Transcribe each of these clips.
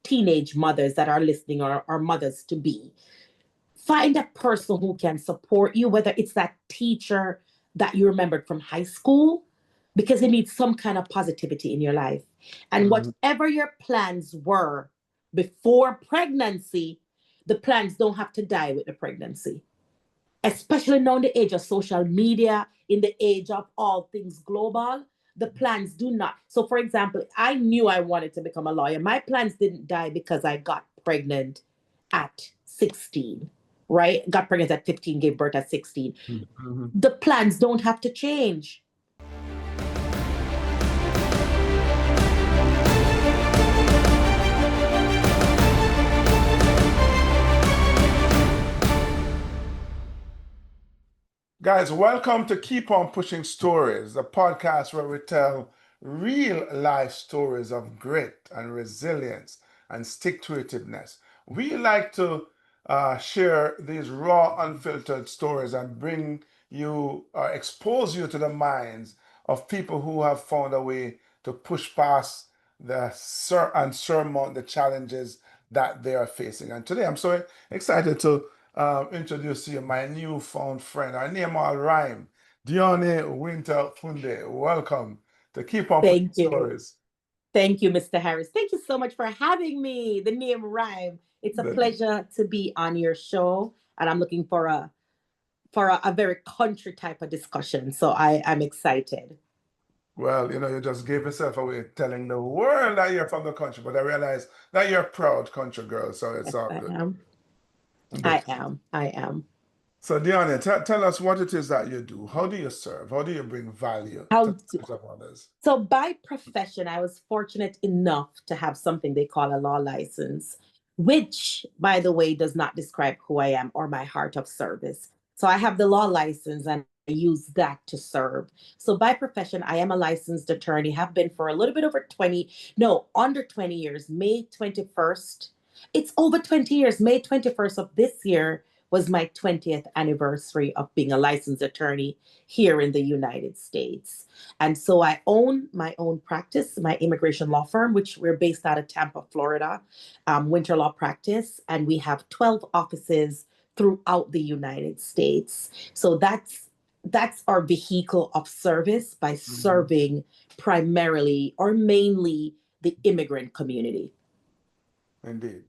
teenage mothers that are listening, or mothers to be. Find a person who can support you, whether it's that teacher that you remembered from high school, because it needs some kind of positivity in your life. And whatever your plans were before pregnancy, the plans don't have to die with the pregnancy. Especially now in the age of social media, in the age of all things global, the plans do not. So, for example, I knew I wanted to become a lawyer. My plans didn't die because I got pregnant at 16, right? Got pregnant at 15, gave birth at 16. The plans don't have to change. Guys, welcome to Keep On Pushing Stories, the podcast where we tell real life stories of grit and resilience and stick-to-itiveness. We like to share these raw, unfiltered stories and bring you, expose you to the minds of people who have found a way to push past and surmount the challenges that they are facing. And today I'm so excited to introduce to you my newfound friend. Her name all rhyme. Dionnie Wynter Pfunde. Welcome to Keep On Pushing Stories. Thank you, Mr. Harris. Thank you so much for having me. The name rhyme. It's a pleasure to be on your show, and I'm looking for a very country type of discussion. So I'm excited. Well, you just gave yourself away telling the world that you're from the country, but I realize that you're a proud country girl, so it's all good. I am. So, Diani, tell us what it is that you do. How do you serve? How do you bring value to the lives of others? So, by profession, I was fortunate enough to have something they call a law license, which, by the way, does not describe who I am or my heart of service. So, I have the law license and I use that to serve. So, by profession, I am a licensed attorney, have been for a little bit over under 20 years. May 21st. It's over 20 years. May 21st of this year was my 20th anniversary of being a licensed attorney here in the United States. And so I own my own practice, my immigration law firm, which we're based out of Tampa, Florida, Winter Law Practice. And we have 12 offices throughout the United States. So that's our vehicle of service by serving primarily or mainly the immigrant community. Indeed.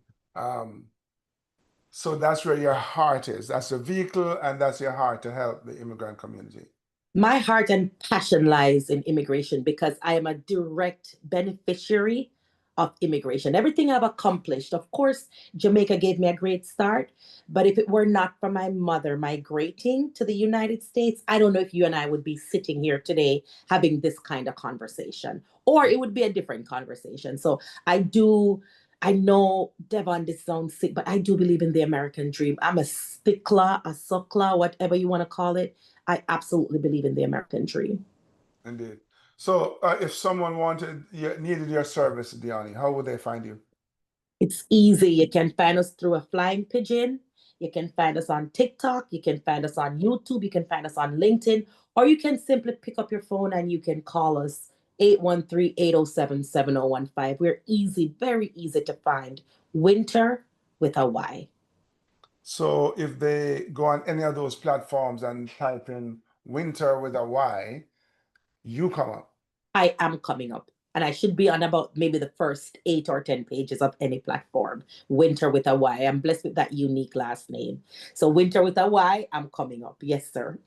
So that's where your heart is. That's the vehicle, and that's your heart to help the immigrant community. My heart and passion lies in immigration because I am a direct beneficiary of immigration. Everything I've accomplished, of course, Jamaica gave me a great start, but if it were not for my mother migrating to the United States, I don't know if you and I would be sitting here today having this kind of conversation, or it would be a different conversation. So I know, Devon, this sounds sick, but I do believe in the American dream. I'm a stickler, a suckler, whatever you want to call it. I absolutely believe in the American dream. Indeed. So if someone needed your service, Diani, how would they find you? It's easy. You can find us through a flying pigeon. You can find us on TikTok. You can find us on YouTube. You can find us on LinkedIn. Or you can simply pick up your phone and you can call us 813-807-7015. We're easy, very easy to find. Winter with a Y. So if they go on any of those platforms and type in Winter with a Y, you come up. I am coming up. And I should be on about maybe the first 8 or 10 pages of any platform. Winter with a Y. I'm blessed with that unique last name. So Winter with a Y, I'm coming up. Yes, sir.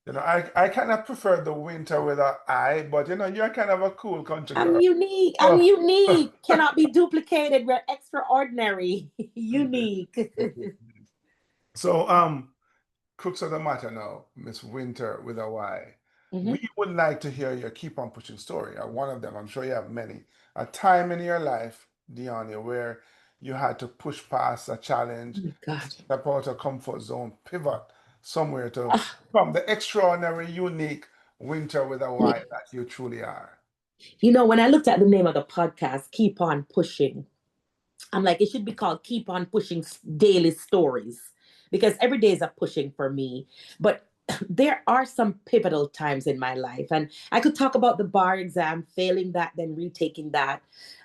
I kind of prefer the Winter with an I, but you're kind of a cool country girl. I'm unique. I'm unique. Cannot be duplicated. We're extraordinary. Unique. So, crux of the matter now, Miss Winter with a Y. We would like to hear your Keep On Pushing story. One of them, I'm sure you have many. A time in your life, Diani, where you had to push past a challenge, step out of comfort zone, pivot somewhere to become the extraordinary, unique Winter with a Y that you truly are. When I looked at the name of the podcast, Keep On Pushing, I'm like, it should be called Keep On Pushing Daily Stories, because every day is a pushing for me. But there are some pivotal times in my life, and I could talk about the bar exam, failing that, then retaking that.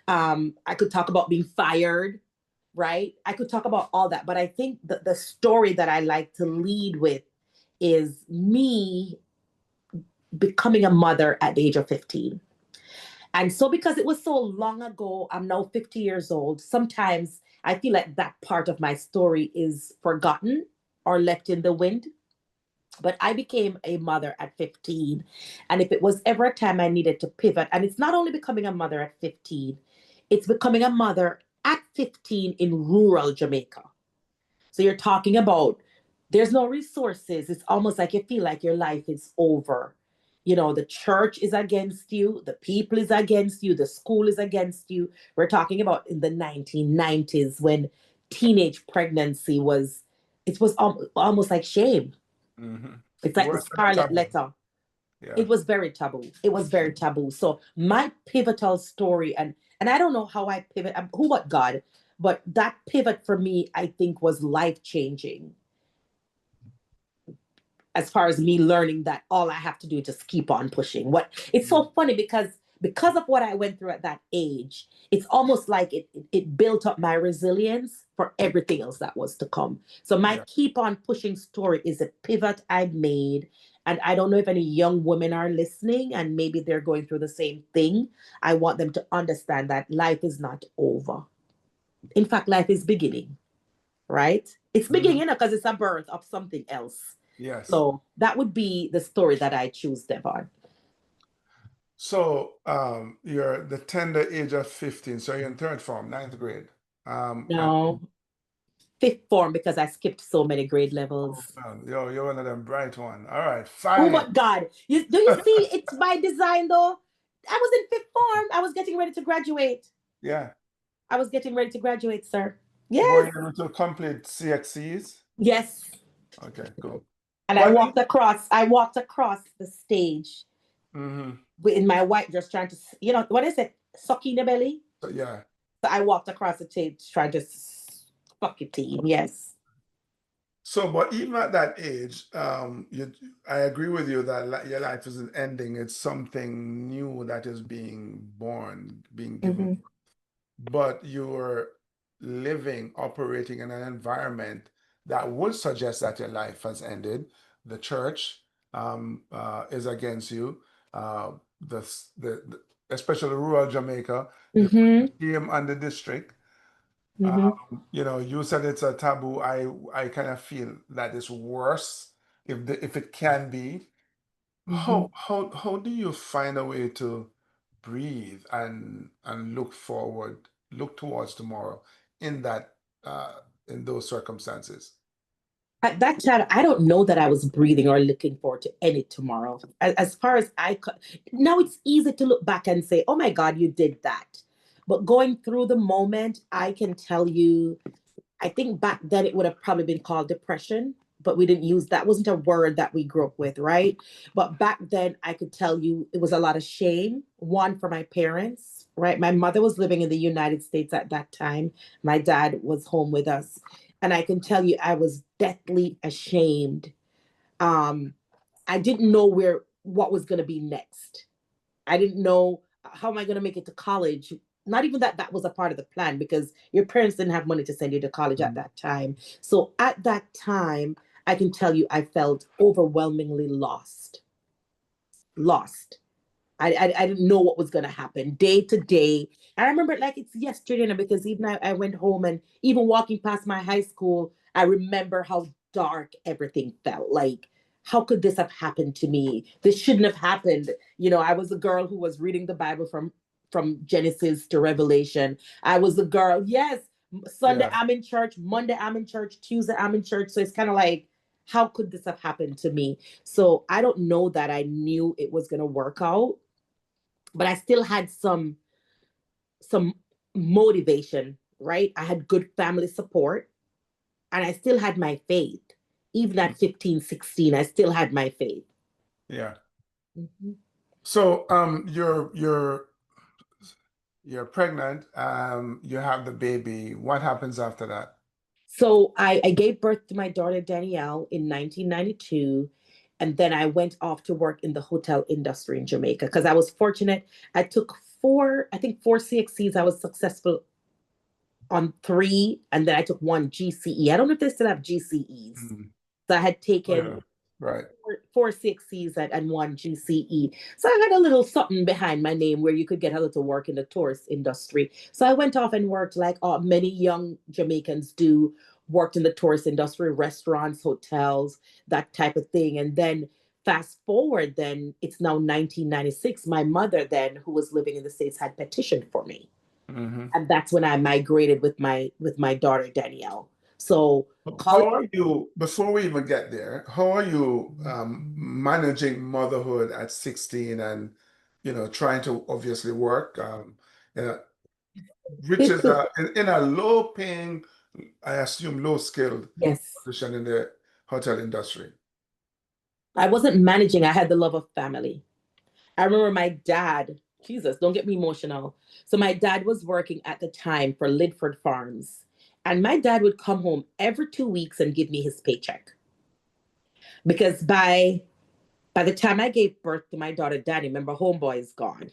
I could talk about being fired, right? I could talk about all that, but I think the story that I like to lead with is me becoming a mother at the age of 15. And so, because it was so long ago, I'm now 50 years old. Sometimes I feel like that part of my story is forgotten or left in the wind. But I became a mother at 15. And if it was ever a time I needed to pivot, and it's not only becoming a mother at 15, it's becoming a mother at 15 in rural Jamaica. So you're talking about there's no resources. It's almost like you feel like your life is over. You know, the church is against you, the people is against you, the school is against you. We're talking about in the 1990s when teenage pregnancy was, it was almost like shame. Mm-hmm. It's like the Worse than a scarlet taboo. letter. Yeah. It was very taboo. It was very taboo. So my pivotal story, and I don't know how I pivot, who but God, but that pivot for me, I think, was life changing. As far as me learning that all I have to do is just keep on pushing. What it's so funny because of what I went through at that age, it's almost like it built up my resilience for everything else that was to come. So my Yeah. keep on pushing story is a pivot I made. And I don't know if any young women are listening and maybe they're going through the same thing. I want them to understand that life is not over. In fact, life is beginning, right? It's Mhm. beginning, because it's a birth of something else. Yes. So that would be the story that I choose, Devon. So you're the tender age of 15, so you're in third form, ninth grade. And No, fifth form because I skipped so many grade oh, levels. man, you're one of them bright one. All right, Oh fine. my God. Do you see it's by design though? I was in fifth form. I was getting ready to graduate. Yeah. I was getting ready to graduate, sir. Were Yes. you able to complete CXCs? Yes. Okay, cool. And What? I walked across the stage Mm-hmm. in my white dress trying to, what is it? Suck in the belly. So, yeah. So I walked across the stage trying to fuck your team. Yes. So, but even at that age, I agree with you that your life isn't ending. It's something new that is being born, being given. Mm-hmm. But you're living, operating in an environment that would suggest that your life has ended. The church is against you. The, especially rural Jamaica, the Mm-hmm. PM and the district. Mm-hmm. You said it's a taboo. I kind of feel that it's worse if it can be. Mm-hmm. How do you find a way to breathe and look forward, look towards tomorrow in that in those circumstances? At that time, I don't know that I was breathing or looking forward to any tomorrow. As far as I could, now it's easy to look back and say, oh my God, you did that. But going through the moment, I can tell you, I think back then it would have probably been called depression, but we didn't use that. Wasn't a word that we grew up with, right? But back then, I could tell you it was a lot of shame. One, for my parents, right? My mother was living in the United States at that time. My dad was home with us, and I can tell you I was deathly ashamed. Um, I didn't know what was going to be next. I didn't know how am I going to make it to college. Not even that was a part of the plan because your parents didn't have money to send you to college at Mhm. that time. So at that time, I can tell you I felt overwhelmingly lost. Lost. I didn't know what was going to happen day to day. I remember it like it's yesterday now because even I went home and even walking past my high school, I remember how dark everything felt. Like, how could this have happened to me? This shouldn't have happened. I was a girl who was reading the Bible from Genesis to Revelation. I was a girl, yes. Sunday Yeah. I'm in church, Monday I'm in church, Tuesday I'm in church. So it's kind of like, how could this have happened to me? So I don't know that I knew it was going to work out, but I still had some motivation, right? I had good family support and I still had my faith. Even at 15, 16, I still had my faith. Yeah. Mhm. So you're pregnant, you have the baby. What happens after that? So I gave birth to my daughter Danielle in 1992. And then I went off to work in the hotel industry in Jamaica because I was fortunate. I took four CXCs. I was successful on three, and then I took one GCE. I don't know if they still have GCEs. Mhm. So I had taken Yeah. Right. four CXCs and one GCE. So I had a little something behind my name where you could get a little work in the tourist industry. So I went off and worked like many young Jamaicans do, worked in the tourist industry, restaurants, hotels, that type of thing. And then fast forward, then it's now 1996. My mother then, who was living in the States, had petitioned for me. Mhm. And that's when I migrated with my daughter Danielle. So college. How are you, before we even get there, how are you managing motherhood at 16 and, trying to obviously work, you know, which is in a low paying, I assume low skilled Yes. position in the hotel industry? I wasn't managing, I had the love of family. I remember my dad, Jesus, don't get me emotional. So my dad was working at the time for Lidford Farms. And my dad would come home every 2 weeks and give me his paycheck. Because by the time I gave birth to my daughter Danny, remember, homeboy is gone.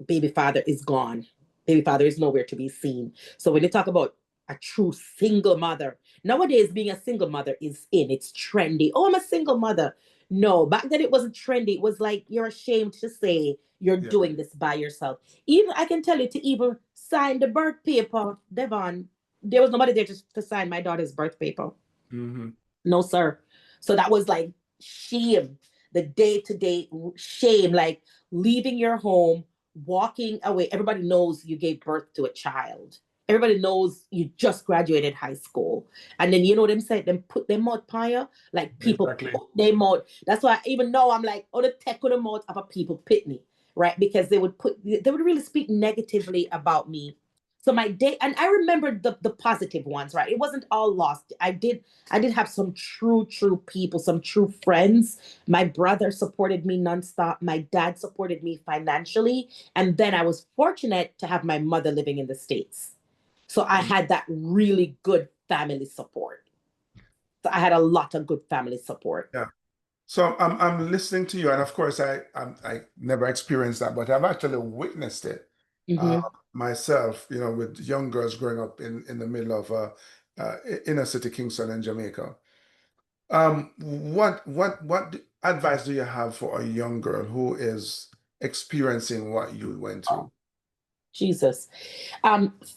Baby father is gone. Baby father is nowhere to be seen. So when you talk about a true single mother, nowadays being a single mother is in, it's trendy. Oh, I'm a single mother. No, back then it wasn't trendy. It was like you're ashamed to say you're Yeah. doing this by yourself. Even I can tell you to even sign the birth paper, Devon. There was nobody there to sign my daughter's birth paper. Hmm. No, sir. So that was like shame, the day to day shame, like leaving your home, walking away. Everybody knows you gave birth to a child. Everybody knows you just graduated high school. And then you know them say them put them out fire, like people Exactly. put them out. That's why even though I'm like, oh, the tech of the mouth of a people pitney, right? Because they would really speak negatively about me. So my day, and I remember the positive ones, right? It wasn't all lost. I did have some true people, some true friends. My brother supported me nonstop. My dad supported me financially. And then I was fortunate to have my mother living in the States. So I had that really good family support. So I had a lot of good family support. Yeah. So I'm listening to you, and of course I never experienced that, but I've actually witnessed it uh, Hmm. myself. With young girls growing up in the middle of inner city Kingston in Jamaica. What advice do you have for a young girl who is experiencing what you went through? Jesus.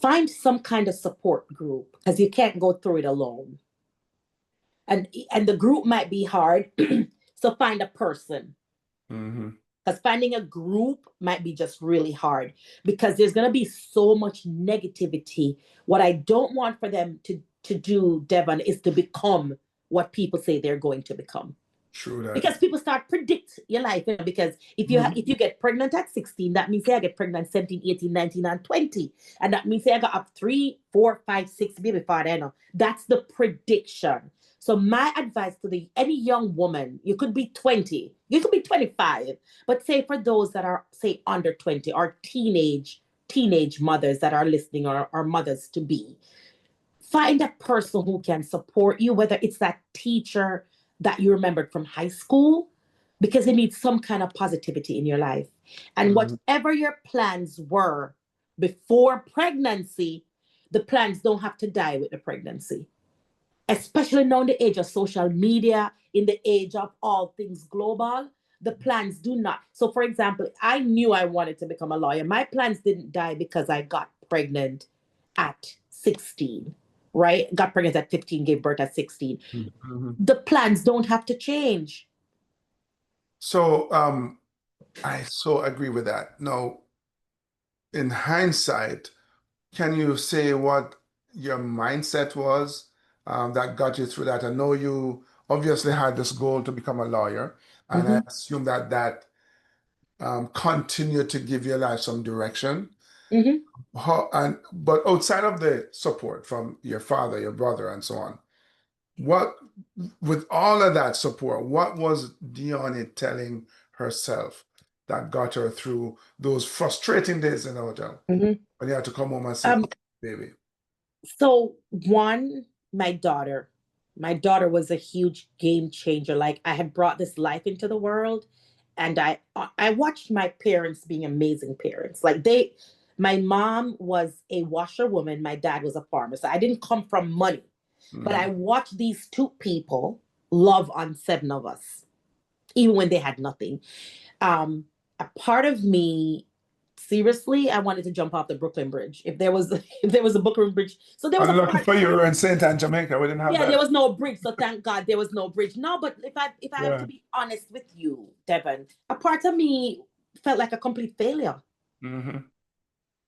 Find some kind of support group because you can't go through it alone. And the group might be hard. So find a person. Hmm. Because finding a group might be just really hard because there's going to be so much negativity. What I don't want for them to do, Devon, is to become what people say they're going to become. True that. Because people start predict your life. Because if Mhm. you get pregnant at 16, that means say I get pregnant 17, 18, 19, and 20. And that means say I got up 3, 4, 5, 6 baby father. You know. That's the prediction. So my advice to any young woman, you could be 20, you could be 25, but say for those that are say under 20 or teenage mothers that are listening or mothers to be, find a person who can support you, whether it's that teacher that you remembered from high school, because it needs some kind of positivity in your life. And Mhm. whatever your plans were before pregnancy, the plans don't have to die with the pregnancy. Especially now in the age of social media, in the age of all things global, the plans do not. So, for example, I knew I wanted to become a lawyer. My plans didn't die because I got pregnant at 16, right? Got pregnant at 15, gave birth at 16. Mhm. The plans don't have to change. So I so agree with that. Now, in hindsight, can you say what your mindset was that got you through that? I know you obviously had this goal to become a lawyer, and I Mhm. assume that continued to give your life some direction. Mhm. But outside of the support from your father, your brother, and so on, what with all of that support, what was Dionnie telling herself that got her through those frustrating days in the hotel Mhm. when you had to come home and see Um, baby? so one, my daughter. My daughter was a huge game changer. Like I had brought this life into the world, and I watched my parents being amazing parents. Like my mom was a washerwoman, my dad was a farmer. So I didn't come from money, but I watched these two people love on seven of us, even when they had nothing. A part of me, seriously, I wanted to jump off the Brooklyn Bridge. If there was if there was a Brooklyn Bridge. So there was a Unlucky part, for you, we were in St. Anne, Jamaica. We didn't have yeah, that. there was no bridge. So thank God there was no bridge. No, but if I have Yeah. to be honest with you, Devon, a part of me felt like a complete failure.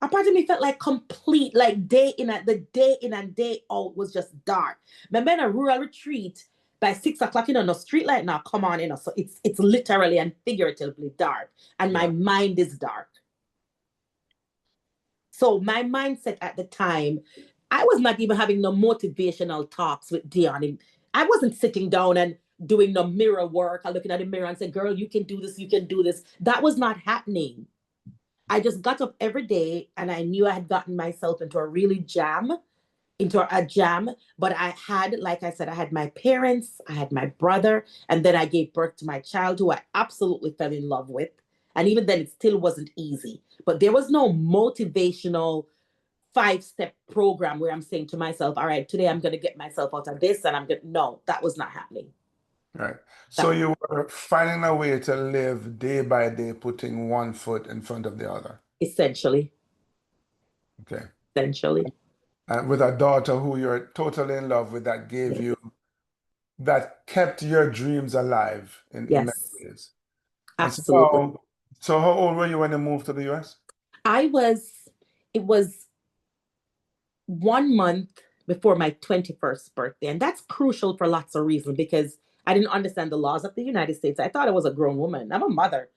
A part of me felt like complete, like the day in and day out was just dark. Remember in a rural retreat by 6 o'clock, no street light now come on, so it's literally and figuratively dark, and my mind is dark. So my mindset at the time, I was not even having no motivational talks with Diani. I wasn't sitting down and doing no mirror work or looking at the mirror and saying, girl, you can do this, you can do this. That was not happening. I just got up every day and I knew I had gotten myself into a jam. But I had, like I said, I had my parents, I had my brother, and then I gave birth to my child who I absolutely fell in love with. And even then, it still wasn't easy. But there was no motivational 5-step program where I'm saying to myself, all right, today I'm going to get myself out of this. And no, that was not happening. Right. So you were finding a way to live day by day, putting one foot in front of the other. Essentially. Okay. Essentially. And with a daughter who you're totally in love with, that kept your dreams alive in many ways. Absolutely. So how old were you when you moved to the US? It was 1 month before my 21st birthday. And that's crucial for lots of reasons because I didn't understand the laws of the United States. I thought I was a grown woman. I'm a mother.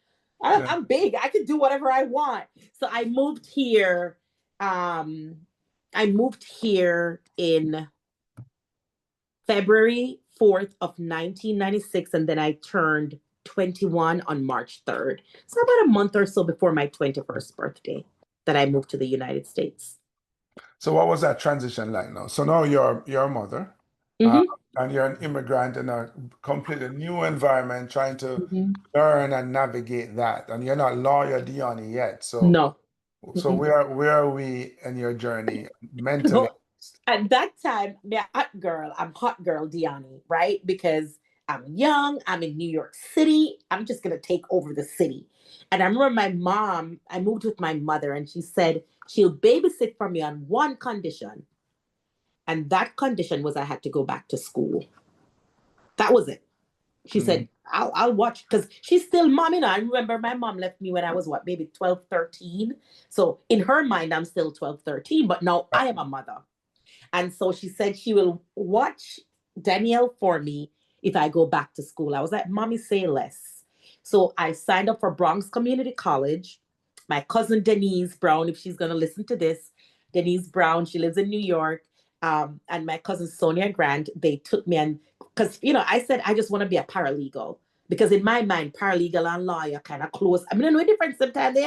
I'm big. I can do whatever I want. So I moved here. I moved here in February 4th of 1996, and then I turned 21 on March 3rd. So about a month or so before my 21st birthday that I moved to the United States. So what was that transition like now? So now you're a mother, and you're an immigrant in a completely new environment, trying to learn and navigate that. And you're not lawyer Diani yet. So no. So where are we in your journey mentally? At that time, I'm hot girl Diani, right? Because I'm young, I'm in New York City, I'm just gonna take over the city. And I remember I moved with my mother, and she said she'll babysit for me on one condition. And that condition was I had to go back to school. That was it. She said, I'll watch, because she's still mom, I remember my mom left me when I was maybe 12, 13. So in her mind, I'm still 12, 13, but now I am a mother. And so she said she will watch Danielle for me if I go back to school. I was like, Mommy, say less. So I signed up for Bronx Community College. My cousin Denise Brown, if she's going to listen to this, Denise Brown, she lives in New York. And my cousin Sonia Grant, they took me, and because, I said, I just want to be a paralegal. Because in my mind, paralegal and lawyer kind of close. I mean, I know the difference sometimes,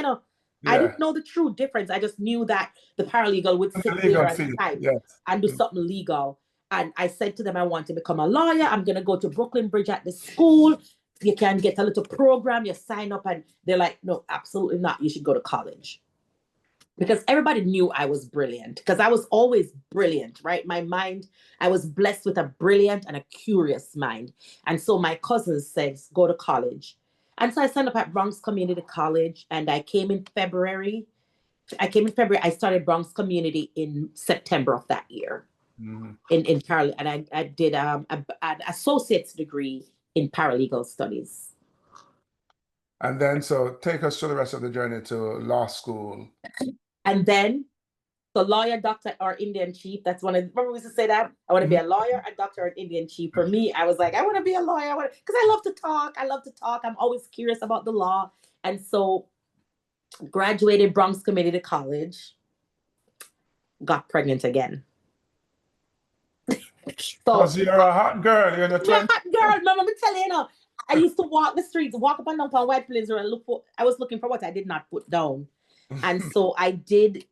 I didn't know the true difference. I just knew that the paralegal would sit there and type and do something legal. And I said to them, I want to become a lawyer. I'm going to go to Brooklyn Bridge at the school. You can get a little program, you sign up. And they're like, no, absolutely not. You should go to college. Because everybody knew I was brilliant, because I was always brilliant, right? My mind, I was blessed with a brilliant and a curious mind. And so my cousins said, go to college. And so I signed up at Bronx Community College, and I came in February. I started Bronx Community in September of that year in paralegal. And I did an associate's degree in paralegal studies. And then, so take us through the rest of the journey to law school. And then, so lawyer, doctor, or Indian chief. That's remember we used to say that? I want to be a lawyer, a doctor, or an Indian chief. For me, I was like, I want to be a lawyer. Because I love to talk. I'm always curious about the law. And so graduated Bronx Community College, got pregnant again. Because you're a hot girl. You're a hot girl. No, let me tell you, I used to walk the streets, walk up and down on White Plains, and I was looking for what I did not put down. And so I did,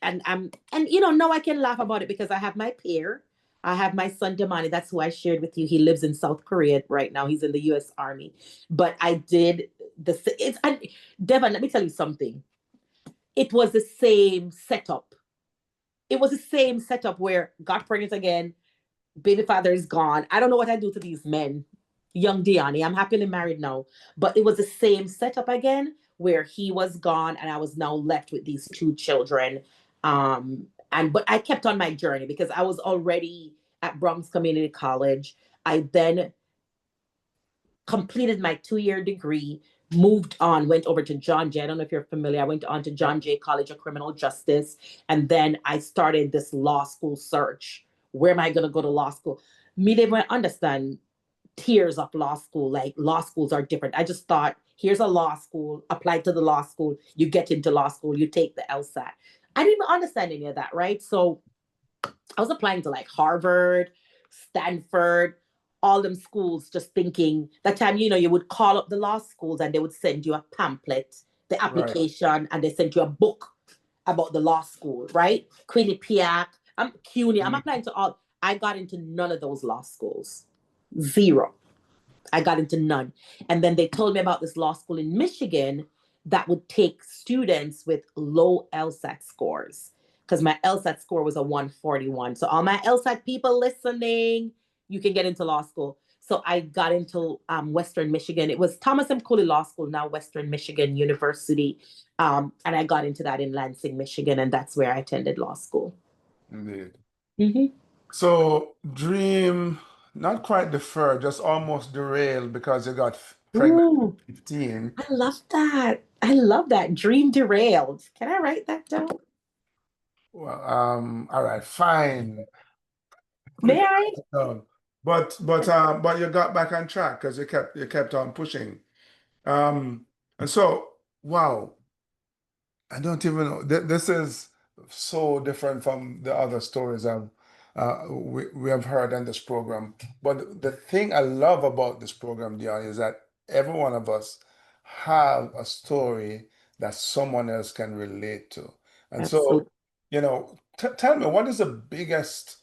and now I can laugh about it because I have my peer I have my son Diani. That's who I shared with you. He lives in South Korea right now. He's in the U.S. Army. But I did it's and Devon, let me tell you something. It was the same setup. It was the same setup where got pregnant again, baby father is gone. I don't know what I do to these men. Young Diani, I'm happily married now. But it was the same setup again, where he was gone and I was now left with these two children. And but I kept on my journey because I was already at Bronx Community College. I then completed my 2-year degree, moved on, went over to John Jay. I don't know if you're familiar. I went on to John Jay College of Criminal Justice. And then I started this law school search. Where am I going to go to law school? Me, they didn't understand tiers of law school. Like law schools are different. I just thought, here's a law school, apply to the law school, you get into law school, you take the LSAT. I didn't even understand any of that, right? So I was applying to like Harvard, Stanford, all them schools, just thinking that time, you would call up the law schools and they would send you a pamphlet, the Right. application, and they sent you a book about the law school, right? Quinnipiac, CUNY, I'm applying to all. I got into none of those law schools. Zero. I got into none. And then they told me about this law school in Michigan that would take students with low LSAT scores because my LSAT score was a 141. So all my LSAT people listening, you can get into law school. So I got into Western Michigan. It was Thomas M. Cooley Law School, now Western Michigan University. And I got into that in Lansing, Michigan, and that's where I attended law school. Indeed. Mm-hmm. So dream, not quite deferred, just almost derailed because you got pregnant Ooh, at 15. I love that. I love that. Dream derailed. Can I write that down? Well, all right, fine. We May can I? write it down. But you got back on track because you kept on pushing. And so wow, I don't even know. This is so different from the other stories we have heard in this program. But the thing I love about this program, Dion, is that every one of us have a story that someone else can relate to. And so, Absolutely. tell me, what is the biggest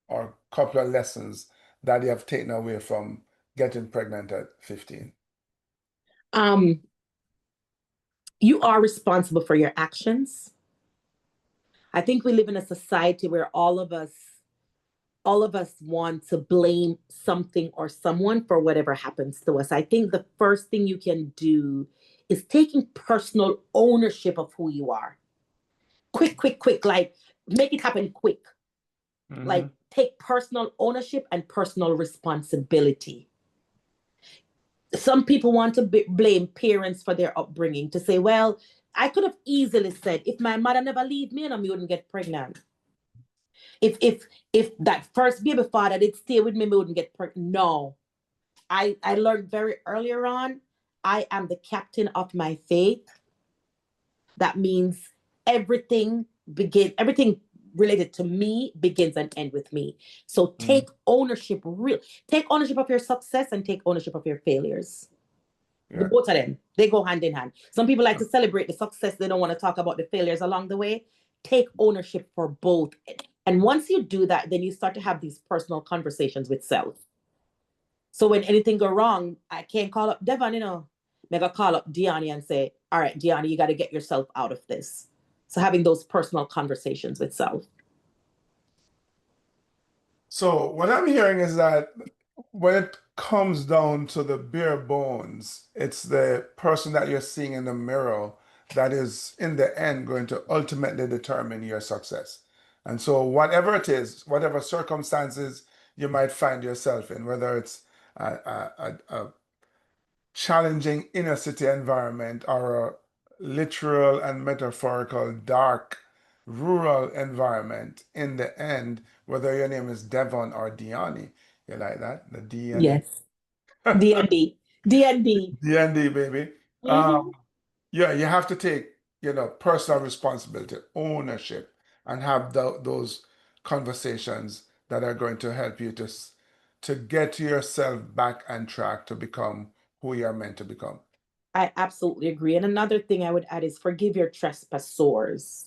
or couple of lessons that you have taken away from getting pregnant at 15? Um, you are responsible for your actions. I think we live in a society where all of us want to blame something or someone for whatever happens to us. I think the first thing you can do is taking personal ownership of who you are. Quick, quick, quick, like make it happen quick. Hmm. Like take personal ownership and personal responsibility. Some people want to blame parents for their upbringing, to say, well, I could have easily said, if my mother never leave me, and I wouldn't get pregnant. If that first baby father did stay with me, I wouldn't get pregnant. No. I learned very earlier on, I am the captain of my faith. That means everything related to me begins and end with me. So take ownership of your success and take ownership of your failures. The Yeah. both of them, they go hand in hand. Some people like to celebrate the success, they don't want to talk about the failures along the way. Take ownership for both. And once you do that, then you start to have these personal conversations with self. So when anything go wrong, I can't call up Devon, Maybe call up Diani and say, all right, Diani, you got to get yourself out of this. So having those personal conversations with self. So what I'm hearing is that when it comes down to the bare bones, it's the person that you're seeing in the mirror that is in the end going to ultimately determine your success. And so whatever it is, whatever circumstances you might find yourself in, whether it's a challenging inner city environment or a literal and metaphorical dark rural environment, in the end, whether your name is Devon or Diani, you like that? The D and the Yes. D&D. D&D. D and D, baby. Mm-hmm. Yeah, you have to take, personal responsibility, ownership, and have those conversations that are going to help you to get yourself back on track to become who you're meant to become. I absolutely agree. And another thing I would add is forgive your trespassors.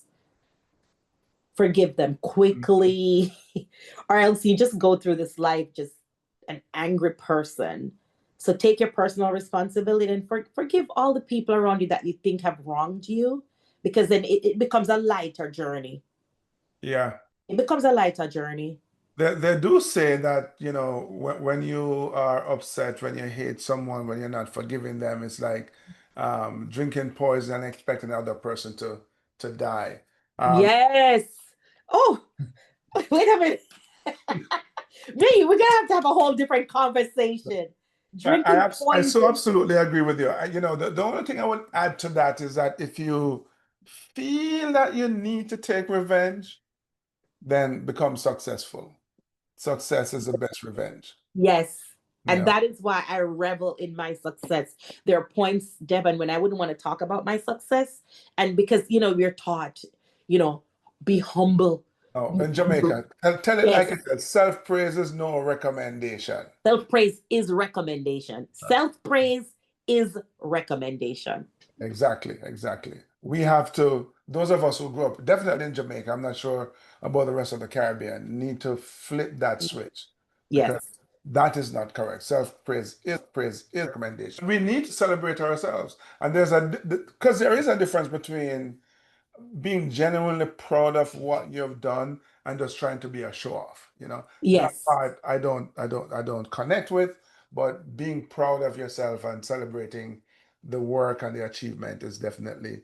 forgive them quickly, or else you just go through this life just an angry person. So take your personal responsibility and forgive all the people around you that you think have wronged you, because then it becomes a lighter journey. Yeah. It becomes a lighter journey. They do say that, when you are upset, when you hate someone, when you're not forgiving them, it's like drinking poison and expecting the other person to die. Um, Yes. Oh, wait a minute. Me, we're gonna have to have a whole different conversation. Drinking I so poison. absolutely agree with you. The only thing I would add to that is that if you feel that you need to take revenge, then become successful. Success is the best revenge. Yes. You And know. that is why I revel in my success. There are points, Devon, when I wouldn't want to talk about my success. And because, we're taught, you know, be humble. Oh, Be in humble. Jamaica, tell it like Yes. it is. Self-praise is no recommendation. Self-praise is recommendation. Right. Self-praise is recommendation. Exactly, exactly. We have to, those of us who grew up, definitely in Jamaica, I'm not sure about the rest of the Caribbean, need to flip that switch because Yes. that is not correct. Self-praise is recommendation. We need to celebrate ourselves. And because there is a difference between being genuinely proud of what you've done and just trying to be a show off. That Yes. part I don't connect with, but being proud of yourself and celebrating the work and the achievement is definitely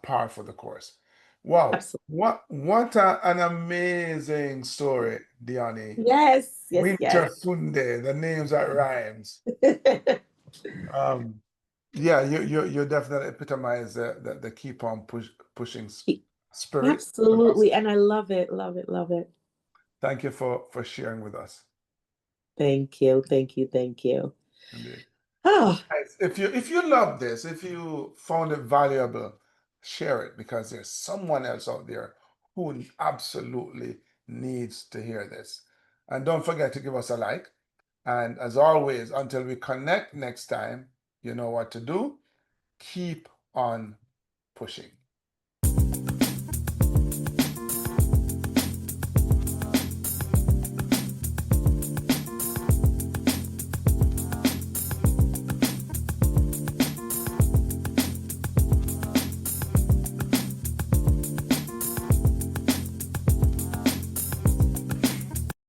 par for the course. Wow, Absolutely. what an amazing story, Diani. Yes. Yes. Yes. Winter Funde, the names that rhymes. Um, yeah, you definitely epitomize the keep on pushing spirit with us. Absolutely. And I love it. Love it. Love it. Thank you for sharing with us. Thank you. Thank you. Thank you. Indeed. Oh, Guys, if you love this, if you found it valuable, share it because there's someone else out there who absolutely needs to hear this. And don't forget to give us a like. And as always, until we connect next time, you know what to do. Keep on pushing.